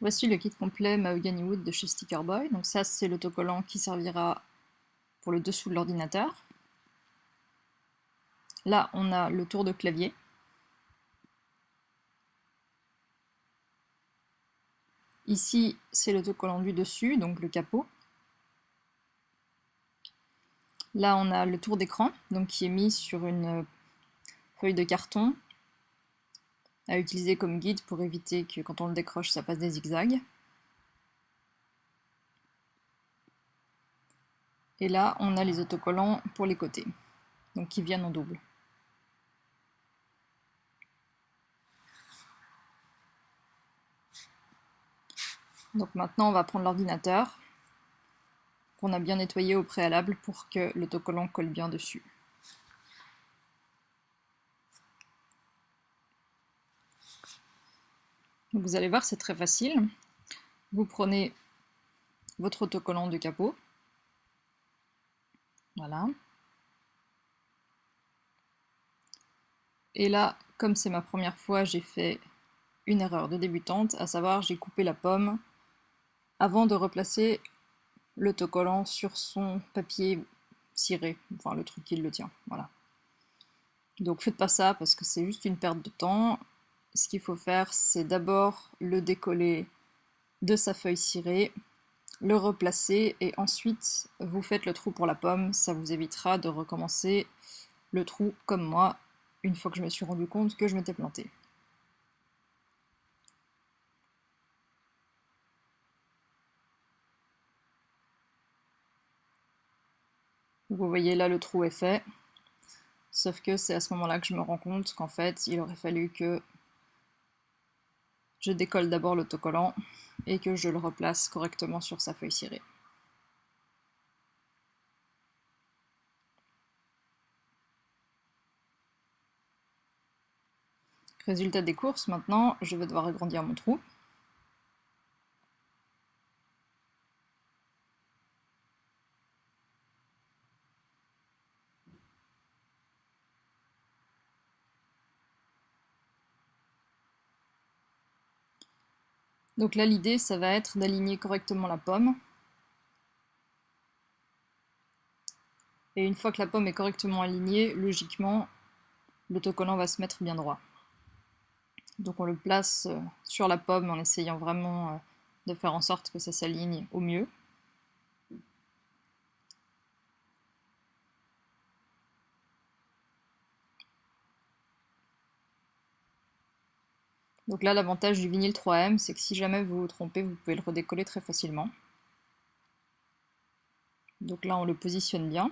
Voici le kit complet Mahogany Wood de chez Sticker Boy. Donc ça, c'est l'autocollant qui servira pour le dessous de l'ordinateur. Là, on a le tour de clavier. Ici, c'est l'autocollant du dessus, donc le capot. Là, on a le tour d'écran, donc qui est mis sur une feuille de carton à utiliser comme guide pour éviter que quand on le décroche, ça fasse des zigzags. Et là, on a les autocollants pour les côtés, donc qui viennent en double. Donc maintenant, on va prendre l'ordinateur qu'on a bien nettoyé au préalable pour que l'autocollant colle bien dessus. Donc vous allez voir, c'est très facile. Vous prenez votre autocollant de capot. Voilà. Et là, comme c'est ma première fois, j'ai fait une erreur de débutante, à savoir j'ai coupé la pomme avant de replacer l'autocollant sur son papier ciré, enfin le truc qui le tient, voilà. Donc faites pas ça parce que c'est juste une perte de temps. Ce qu'il faut faire, c'est d'abord le décoller de sa feuille cirée, le replacer et ensuite vous faites le trou pour la pomme, ça vous évitera de recommencer le trou comme moi une fois que je me suis rendu compte que je m'étais planté. Vous voyez là le trou est fait, sauf que c'est à ce moment-là que je me rends compte qu'en fait il aurait fallu que je décolle d'abord l'autocollant et que je le replace correctement sur sa feuille cirée. Résultat des courses, maintenant je vais devoir agrandir mon trou. Donc là l'idée ça va être d'aligner correctement la pomme. Et une fois que la pomme est correctement alignée, logiquement l'autocollant va se mettre bien droit. Donc on le place sur la pomme en essayant vraiment de faire en sorte que ça s'aligne au mieux. Donc là l'avantage du vinyle 3M, c'est que si jamais vous vous trompez, vous pouvez le redécoller très facilement. Donc là on le positionne bien.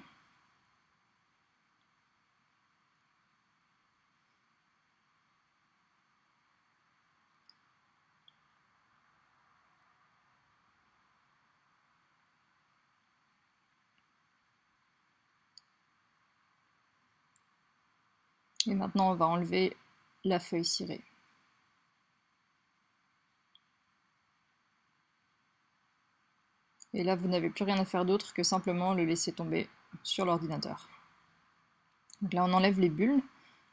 Et maintenant on va enlever la feuille cirée. Et là vous n'avez plus rien à faire d'autre que simplement le laisser tomber sur l'ordinateur. Donc là on enlève les bulles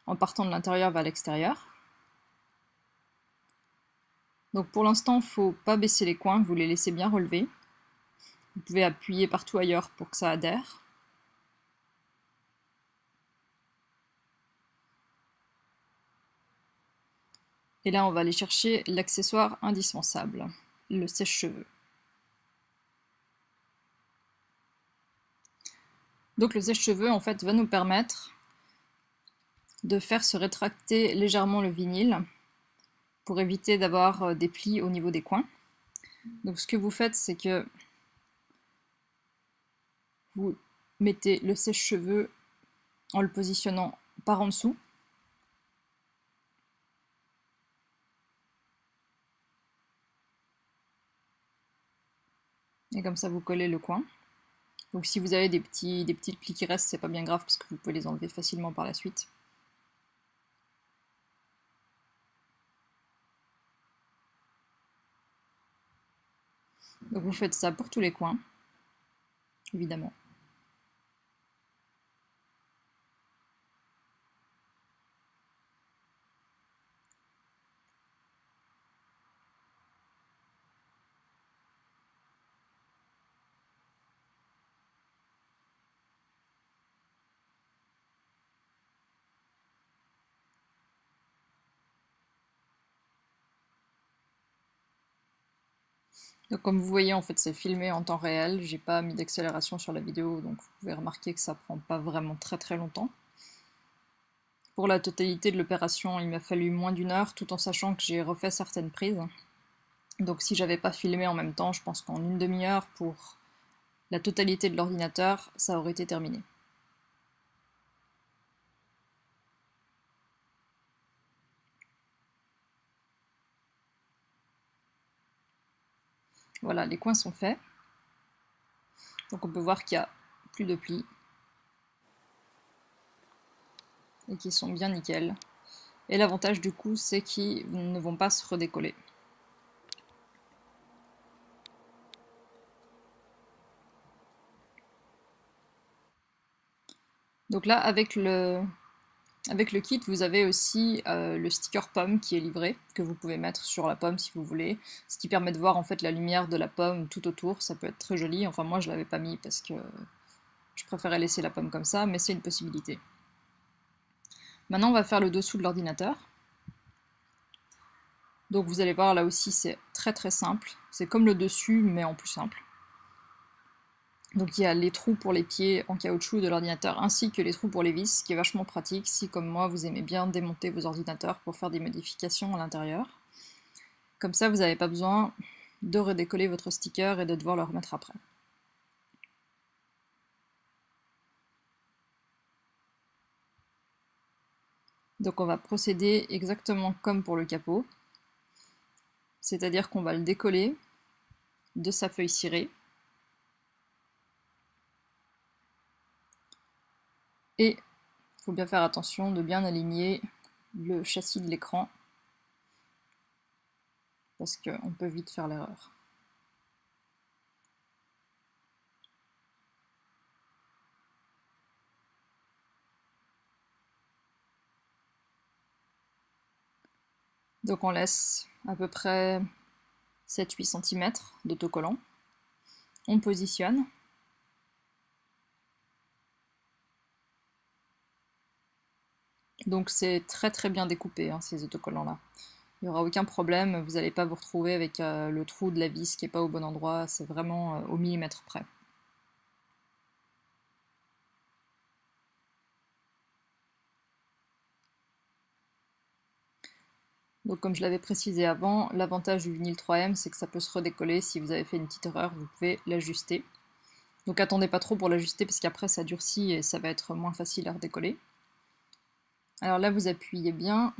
en partant de l'intérieur vers l'extérieur. Donc pour l'instant il ne faut pas baisser les coins, vous les laissez bien relevés. Vous pouvez appuyer partout ailleurs pour que ça adhère. Et là on va aller chercher l'accessoire indispensable, le sèche-cheveux. Donc le sèche-cheveux en fait va nous permettre de faire se rétracter légèrement le vinyle pour éviter d'avoir des plis au niveau des coins. Donc ce que vous faites, c'est que vous mettez le sèche-cheveux en le positionnant par en dessous. Et comme ça vous collez le coin. Donc si vous avez des petites plis qui restent, c'est pas bien grave parce que vous pouvez les enlever facilement par la suite. Donc vous faites ça pour tous les coins, évidemment. Donc comme vous voyez, en fait, c'est filmé en temps réel. J'ai pas mis d'accélération sur la vidéo, donc vous pouvez remarquer que ça prend pas vraiment très longtemps. Pour la totalité de l'opération, il m'a fallu moins d'une heure, tout en sachant que j'ai refait certaines prises. Donc si j'avais pas filmé en même temps, je pense qu'en une demi-heure, pour la totalité de l'ordinateur, ça aurait été terminé. Voilà, les coins sont faits. Donc on peut voir qu'il n'y a plus de plis. Et qu'ils sont bien nickel. Et l'avantage du coup, c'est qu'ils ne vont pas se redécoller. Donc là, avec le kit, vous avez aussi le sticker pomme qui est livré, que vous pouvez mettre sur la pomme si vous voulez, ce qui permet de voir en fait la lumière de la pomme tout autour, ça peut être très joli. Enfin moi je l'avais pas mis parce que je préférais laisser la pomme comme ça, mais c'est une possibilité. Maintenant on va faire le dessous de l'ordinateur. Donc vous allez voir là aussi c'est très simple, c'est comme le dessus mais en plus simple. Donc il y a les trous pour les pieds en caoutchouc de l'ordinateur ainsi que les trous pour les vis, ce qui est vachement pratique si comme moi vous aimez bien démonter vos ordinateurs pour faire des modifications à l'intérieur. Comme ça vous n'avez pas besoin de redécoller votre sticker et de devoir le remettre après. Donc on va procéder exactement comme pour le capot, c'est-à-dire qu'on va le décoller de sa feuille cirée. Et il faut bien faire attention de bien aligner le châssis de l'écran parce qu'on peut vite faire l'erreur. Donc on laisse à peu près 7-8 cm d'autocollant. On positionne. Donc c'est très bien découpé, hein, ces autocollants-là. Il n'y aura aucun problème, vous n'allez pas vous retrouver avec le trou de la vis qui n'est pas au bon endroit, c'est vraiment au millimètre près. Donc comme je l'avais précisé avant, l'avantage du vinyle 3M c'est que ça peut se redécoller, si vous avez fait une petite erreur, vous pouvez l'ajuster. Donc attendez pas trop pour l'ajuster parce qu'après ça durcit et ça va être moins facile à redécoller. Alors là vous appuyez bien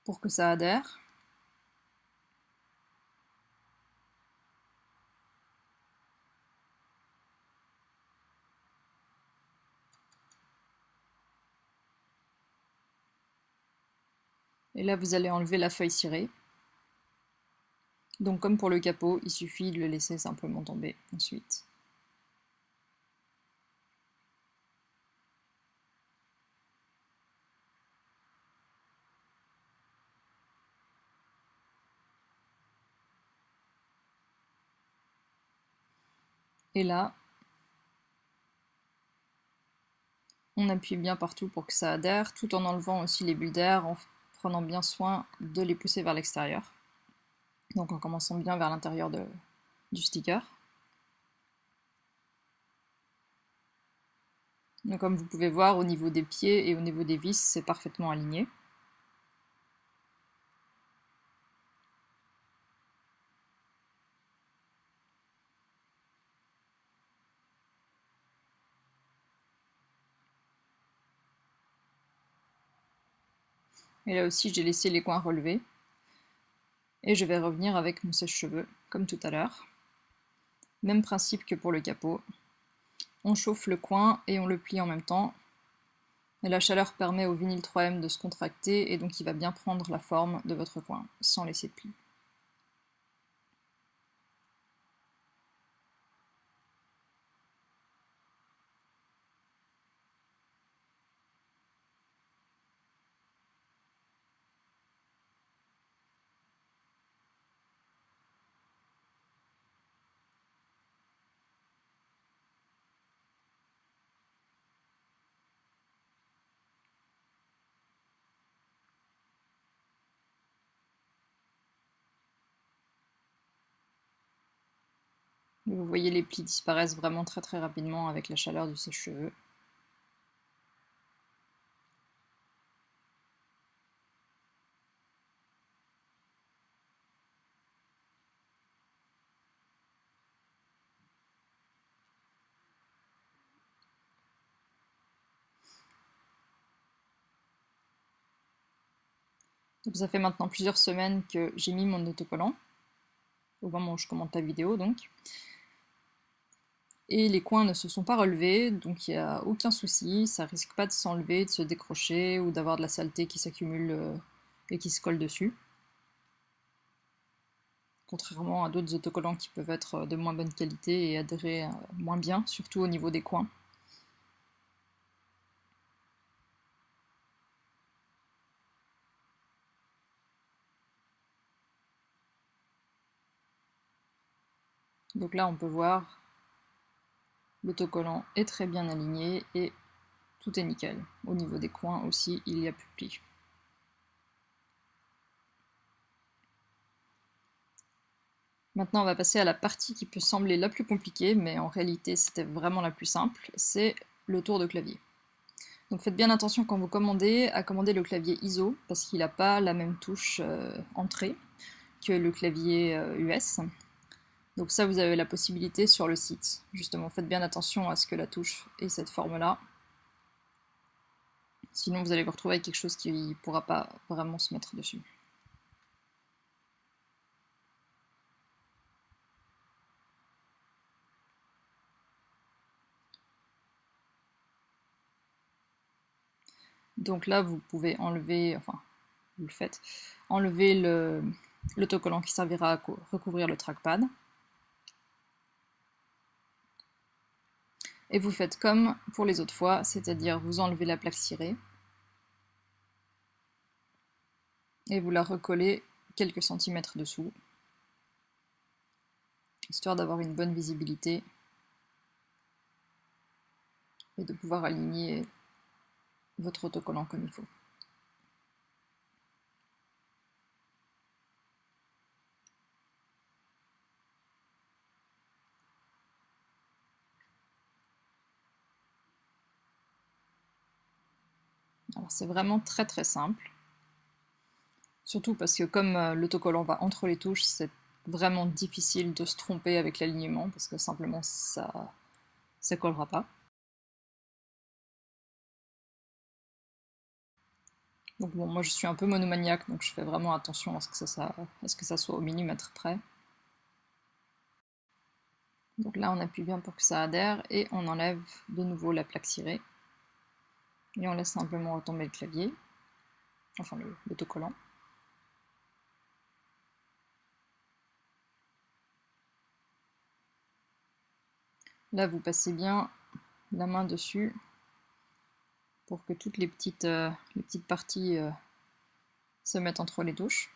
pour que ça adhère. Et là vous allez enlever la feuille cirée. Donc comme pour le capot, il suffit de le laisser simplement tomber ensuite. Et là, on appuie bien partout pour que ça adhère, tout en enlevant aussi les bulles d'air, en prenant bien soin de les pousser vers l'extérieur. Donc en commençant bien vers l'intérieur du sticker. Donc comme vous pouvez voir, au niveau des pieds et au niveau des vis, c'est parfaitement aligné. Et là aussi, j'ai laissé les coins relevés. Et je vais revenir avec mon sèche-cheveux, comme tout à l'heure. Même principe que pour le capot. On chauffe le coin et on le plie en même temps. Et la chaleur permet au vinyle 3M de se contracter et donc il va bien prendre la forme de votre coin, sans laisser de plis. Vous voyez, les plis disparaissent vraiment très très rapidement avec la chaleur du sèche-cheveux. Donc ça fait maintenant plusieurs semaines que j'ai mis mon autocollant, au moment où je commente la vidéo donc. Et les coins ne se sont pas relevés, donc il n'y a aucun souci, ça risque pas de s'enlever, de se décrocher ou d'avoir de la saleté qui s'accumule et qui se colle dessus. Contrairement à d'autres autocollants qui peuvent être de moins bonne qualité et adhérer moins bien, surtout au niveau des coins. Donc là on peut voir, l'autocollant est très bien aligné et tout est nickel. Au niveau des coins aussi, il n'y a plus de plis. Maintenant on va passer à la partie qui peut sembler la plus compliquée, mais en réalité c'était vraiment la plus simple, c'est le tour de clavier. Donc faites bien attention quand vous commandez à commander le clavier ISO, parce qu'il n'a pas la même touche entrée que le clavier US. Donc ça, vous avez la possibilité sur le site. Justement, faites bien attention à ce que la touche ait cette forme-là. Sinon, vous allez vous retrouver avec quelque chose qui ne pourra pas vraiment se mettre dessus. Donc là, vous pouvez enlever, enfin, vous le faites, enlever l'autocollant qui servira à recouvrir le trackpad. Et vous faites comme pour les autres fois, c'est-à-dire vous enlevez la plaque cirée et vous la recollez quelques centimètres dessous, histoire d'avoir une bonne visibilité et de pouvoir aligner votre autocollant comme il faut. Alors c'est vraiment très très simple, surtout parce que comme l'autocollant va entre les touches, c'est vraiment difficile de se tromper avec l'alignement, parce que simplement ça collera pas. Donc bon, moi je suis un peu monomaniaque, donc je fais vraiment attention à ce que ça soit au millimètre près. Donc là on appuie bien pour que ça adhère, et on enlève de nouveau la plaque cirée. Et on laisse simplement retomber le clavier, enfin l'autocollant. Là vous passez bien la main dessus pour que toutes les petites parties se mettent entre les touches.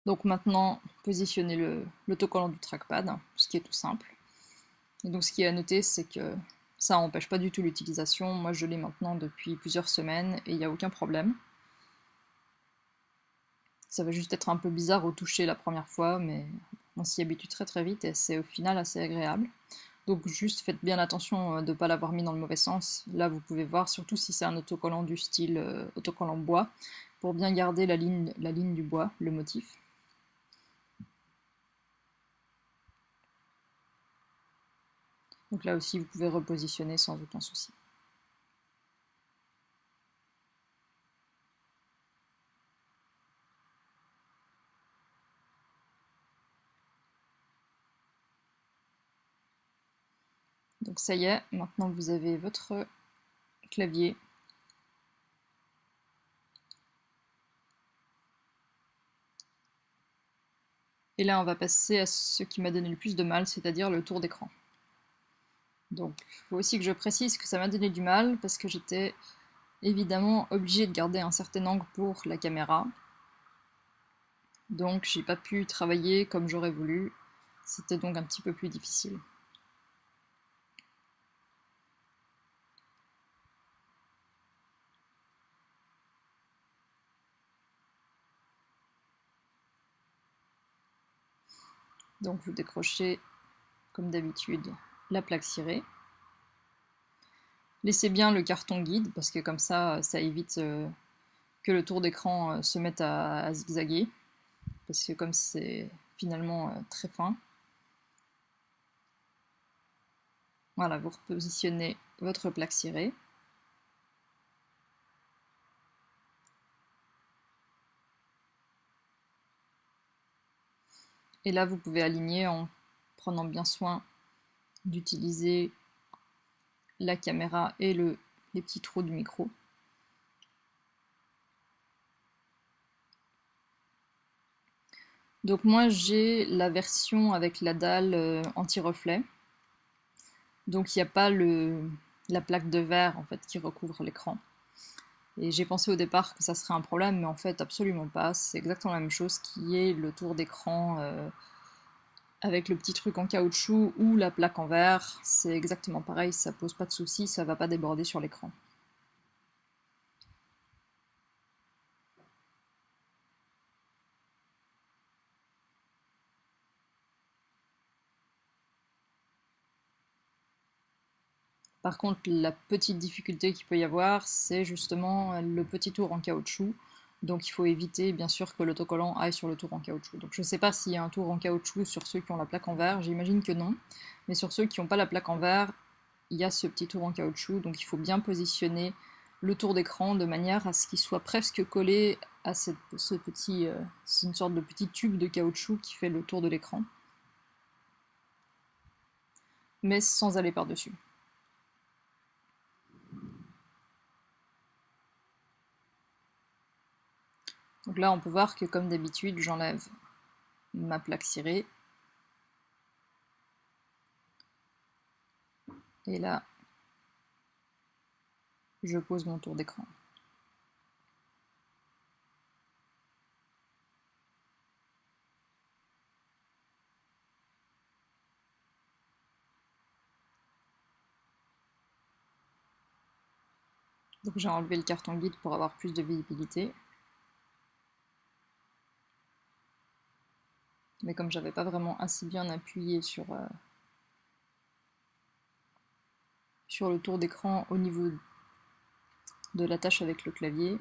Donc maintenant, positionnez l'autocollant du trackpad, ce qui est tout simple. Et donc ce qui est à noter, c'est que ça n'empêche pas du tout l'utilisation. Moi je l'ai maintenant depuis plusieurs semaines et il n'y a aucun problème. Ça va juste être un peu bizarre au toucher la première fois, mais on s'y habitue très très vite et c'est au final assez agréable. Donc juste faites bien attention de ne pas l'avoir mis dans le mauvais sens. Là vous pouvez voir, surtout si c'est un autocollant du style autocollant bois, pour bien garder la ligne du bois, le motif. Donc là aussi vous pouvez repositionner sans aucun souci. Donc ça y est, maintenant vous avez votre clavier. Et là on va passer à ce qui m'a donné le plus de mal, c'est-à-dire le tour d'écran. Donc il faut aussi que je précise que ça m'a donné du mal parce que j'étais évidemment obligée de garder un certain angle pour la caméra. Donc j'ai pas pu travailler comme j'aurais voulu. C'était donc un petit peu plus difficile. Donc vous décrochez comme d'habitude la plaque cirée. Laissez bien le carton guide parce que comme ça évite que le tour d'écran se mette à zigzaguer. Parce que comme c'est finalement très fin. Voilà, vous repositionnez votre plaque cirée. Et là vous pouvez aligner en prenant bien soin d'utiliser la caméra et les petits trous du micro. Donc moi j'ai la version avec la dalle anti-reflet. Donc il n'y a pas la plaque de verre en fait qui recouvre l'écran. Et j'ai pensé au départ que ça serait un problème, mais en fait absolument pas. C'est exactement la même chose qui est le tour d'écran avec le petit truc en caoutchouc ou la plaque en verre. C'est exactement pareil, ça pose pas de soucis, ça va pas déborder sur l'écran. Par contre, la petite difficulté qu'il peut y avoir, c'est justement le petit tour en caoutchouc. Donc il faut éviter bien sûr que l'autocollant aille sur le tour en caoutchouc. Donc je ne sais pas s'il y a un tour en caoutchouc sur ceux qui ont la plaque en verre, j'imagine que non. Mais sur ceux qui n'ont pas la plaque en verre, il y a ce petit tour en caoutchouc. Donc il faut bien positionner le tour d'écran de manière à ce qu'il soit presque collé à ce petit... c'est une sorte de petit tube de caoutchouc qui fait le tour de l'écran. Mais sans aller par-dessus. Donc là, on peut voir que comme d'habitude, j'enlève ma plaque cirée. Et là, je pose mon tour d'écran. Donc j'ai enlevé le carton guide pour avoir plus de visibilité. Mais comme j'avais pas vraiment assez bien appuyé sur le tour d'écran au niveau de l'attache avec le clavier,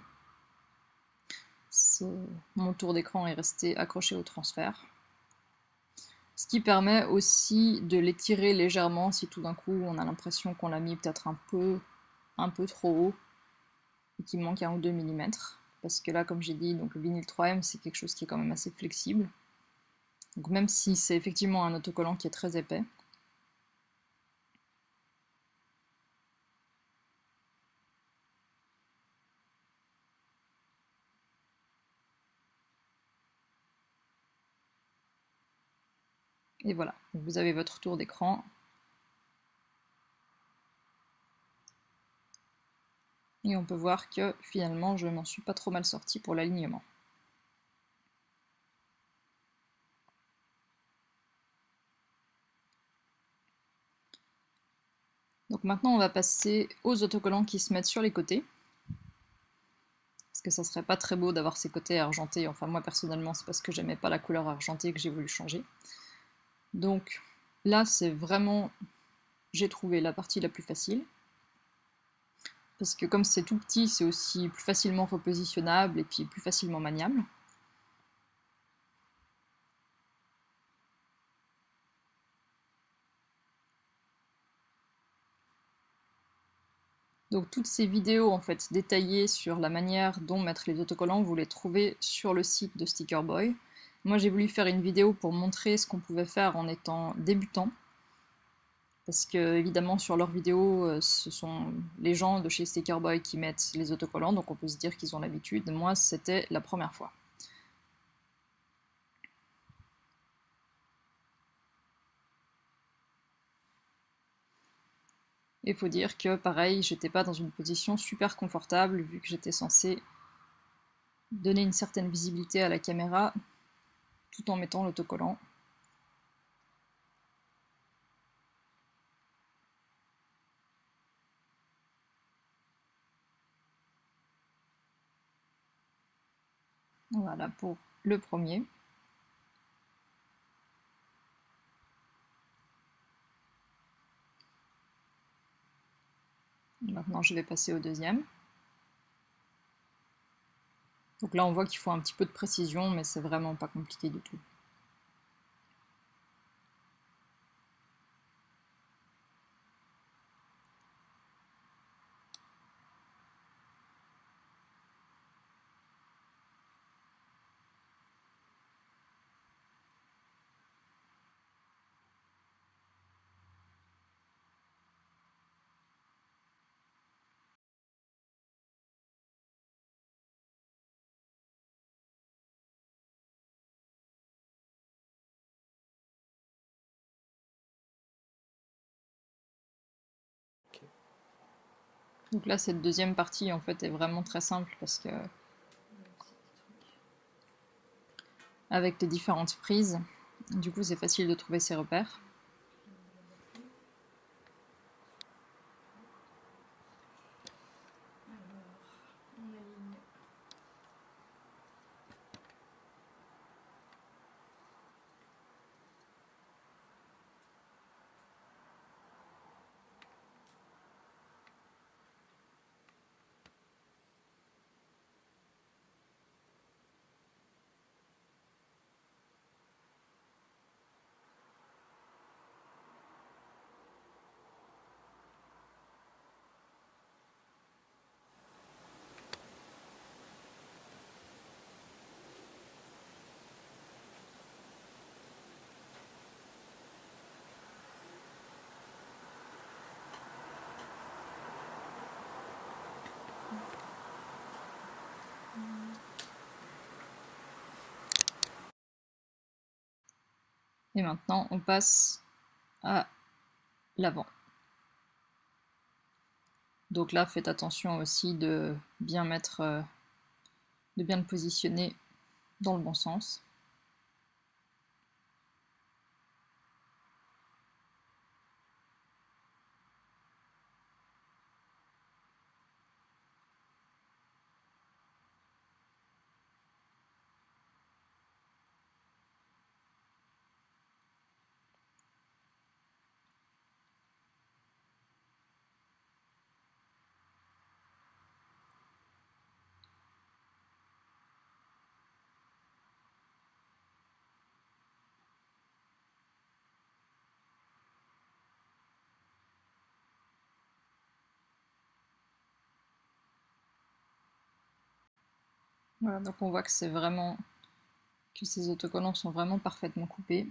mon tour d'écran est resté accroché au transfert. Ce qui permet aussi de l'étirer légèrement si tout d'un coup on a l'impression qu'on l'a mis peut-être un peu trop haut et qu'il manque 1 ou 2 mm. Parce que là, comme j'ai dit, donc le vinyle 3M c'est quelque chose qui est quand même assez flexible. Donc même si c'est effectivement un autocollant qui est très épais. Et voilà, donc vous avez votre tour d'écran. Et on peut voir que finalement je m'en suis pas trop mal sorti pour l'alignement. Donc maintenant on va passer aux autocollants qui se mettent sur les côtés. Parce que ça serait pas très beau d'avoir ces côtés argentés. Enfin moi personnellement c'est parce que j'aimais pas la couleur argentée que j'ai voulu changer. Donc là c'est vraiment, j'ai trouvé la partie la plus facile. Parce que comme c'est tout petit, c'est aussi plus facilement repositionnable et puis plus facilement maniable. Donc toutes ces vidéos en fait détaillées sur la manière dont mettre les autocollants, vous les trouvez sur le site de Sticker Boy. Moi j'ai voulu faire une vidéo pour montrer ce qu'on pouvait faire en étant débutant. Parce que évidemment sur leurs vidéos, ce sont les gens de chez Stickerboy qui mettent les autocollants, donc on peut se dire qu'ils ont l'habitude. Moi, c'était la première fois. Il faut dire que pareil, j'étais pas dans une position super confortable vu que j'étais censée donner une certaine visibilité à la caméra tout en mettant l'autocollant. Voilà pour le premier. Maintenant je vais passer au deuxième. Donc là on voit qu'il faut un petit peu de précision, mais c'est vraiment pas compliqué du tout. Donc là cette deuxième partie en fait est vraiment très simple parce que avec les différentes prises, du coup c'est facile de trouver ses repères. Et maintenant on passe à l'avant. Donc là faites attention aussi de bien mettre, de bien le positionner dans le bon sens. Voilà, donc on voit que c'est vraiment que ces autocollants sont vraiment parfaitement coupés.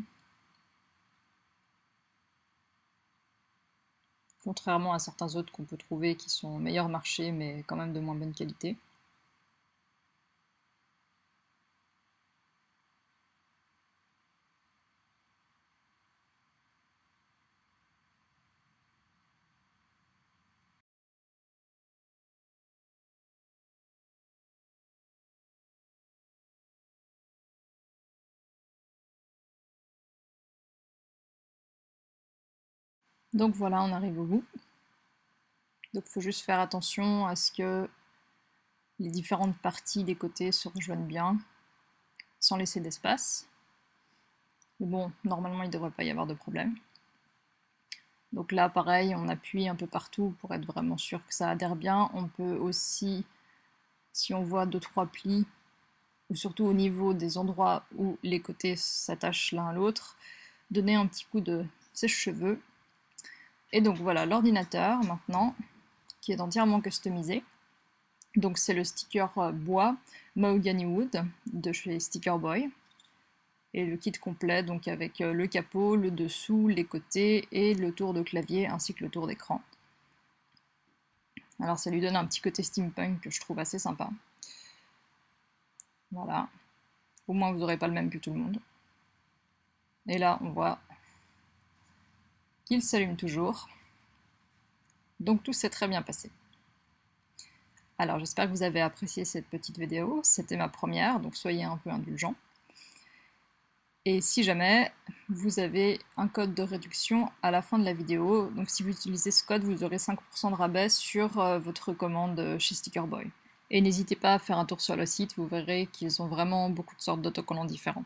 Contrairement à certains autres qu'on peut trouver qui sont meilleur marché mais quand même de moins bonne qualité. Donc voilà, on arrive au bout. Donc il faut juste faire attention à ce que les différentes parties des côtés se rejoignent bien, sans laisser d'espace. Mais bon, normalement il ne devrait pas y avoir de problème. Donc là, pareil, on appuie un peu partout pour être vraiment sûr que ça adhère bien. On peut aussi, si on voit 2-3 plis, ou surtout au niveau des endroits où les côtés s'attachent l'un à l'autre, donner un petit coup de sèche-cheveux. Et donc voilà l'ordinateur maintenant, qui est entièrement customisé. Donc c'est le sticker bois Mahogany Wood de chez Stickerboy. Et le kit complet, donc avec le capot, le dessous, les côtés et le tour de clavier ainsi que le tour d'écran. Alors ça lui donne un petit côté steampunk que je trouve assez sympa. Voilà. Au moins vous n'aurez pas le même que tout le monde. Et là on voit qu'il s'allume toujours. Donc tout s'est très bien passé. Alors j'espère que vous avez apprécié cette petite vidéo. C'était ma première, donc soyez un peu indulgents. Et si jamais, vous avez un code de réduction à la fin de la vidéo. Donc si vous utilisez ce code, vous aurez 5% de rabais sur votre commande chez Stickerboy. Et n'hésitez pas à faire un tour sur le site, vous verrez qu'ils ont vraiment beaucoup de sortes d'autocollants différents.